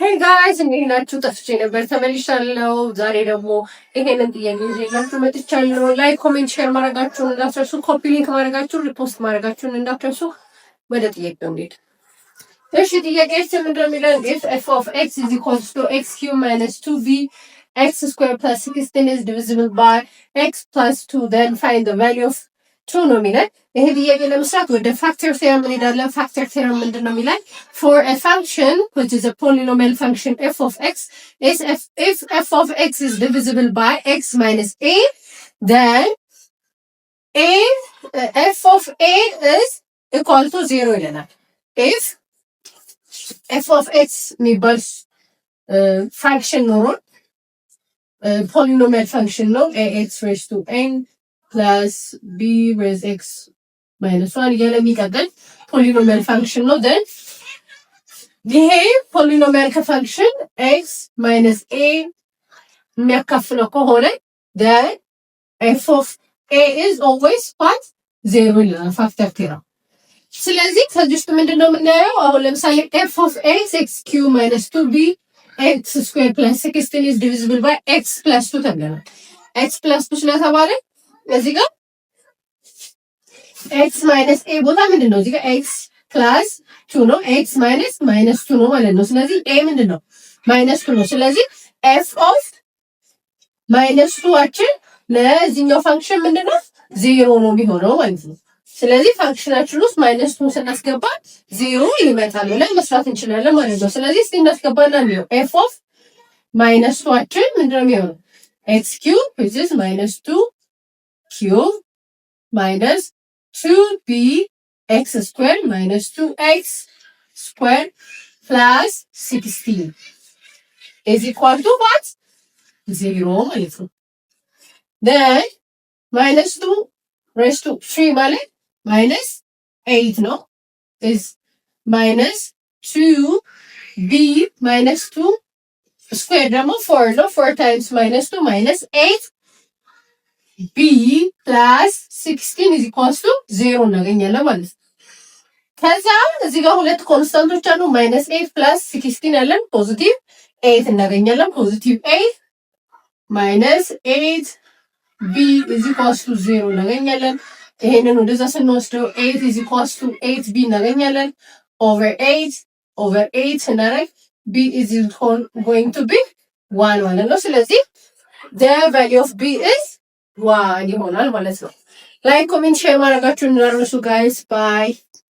ሄይ ጋይስ እንዴት ናችሁ? ጠፍቼ ነበር ተመልሻለሁ። ዛሬ ደግሞ ይሄንን ጥያቄ ይዤላችሁ መጥቻለሁ። ላይክ፣ ኮሜንት፣ ሼር ማድረጋችሁን እንዳትረሱ። ኮፒ ሊንክ ማድረጋችሁን፣ ሪፖስት ማድረጋችሁን እንዳትረሱ። ወደ ጥያቄው እንሂድ። እሺ ጥያቄያችን ምንድን ነው የሚለን? if f of x is equals to x cube minus 2b x squared plus 16 is divisible by x plus 2 then find the value of 2 ነው የሚለን። ይሄ ጥያቄ ለመስራት ወደ ፋክተር ቴረም እንሄዳለን። ፋክተር ቴረም ምንድን ነው የሚለን? for a function which is a polynomial function f of x is if f of x is divisible by x minus a then f of a is equal to 0 ይለናል። if f of x የሚባል ፋንክሽን ኖሮን ፖሊኖሚያል ፋንክሽን ነው ax raised to n plus b raised x minus 1 እያለ የሚቀጥል ፖሊኖሚያል ፋንክሽን ነው። then ይሄ ፖሊኖሚያል ከፋንክሽን x minus a የሚያካፍለው ከሆነ then f of a is always what 0 ይለናል ፋክተር ቴራ። ስለዚህ ከዚህ ውስጥ ምንድነው የምናየው? አሁን ለምሳሌ f of x x cube minus 2b x squared plus 16 is divisible by x plus 2 ተብለናል። x plus 2 ስለተባለ እዚህ ጋር x minus a ቦታ ምንድነው? እዚህ ጋር x plus 2 ነው። x minus 2 ነው ማለት ነው። ስለዚህ a ምንድነው? minus 2 ነው። ስለዚህ f of minus 2 አችን ለዚህኛው ፋንክሽን ምንድነው? 0 ነው የሚሆነው ማለት ነው። ስለዚህ ፋንክሽናችን ውስጥ ማይነስ 2 ስናስገባ 0 ይመጣል ብለን መስራት እንችላለን ማለት ነው። ስለዚህ እስቲ እናስገባና ነው f of minus 2 አችን ምንድነው የሚሆነው? x cube which is minus 2 cube minus 2b x squared minus 2x squared plus 16 is equal to what? 0 ማለት ነው። then minus 2 raised to 3 ማለት minus 8 ነው is minus 2b minus 2 square ደግሞ 4 ነው 4 times minus 2 minus 8b plus 16 is equals to 0 እናገኛለን ማለት ነው። ከዛ እዚህ ጋር ሁለት ኮንስታንቶች አሉ minus 8 plus 16 ያለን ፖዚቲቭ 8 እናገኛለን። ፖዚቲቭ 8 minus 8b is equals to 0 እናገኛለን። ይሄንን ወደዛ ስንወስደው 8 is equals to 8b እናገኛለን። over 8 ስናደርግ b is going to be 1 ማለት ነው። ስለዚህ the value of b is 1 ይሆናል ማለት ነው። ላይክ ኮሜንት ሼር ማድረጋችሁን እንዳትረሱ ጋይስ ባይ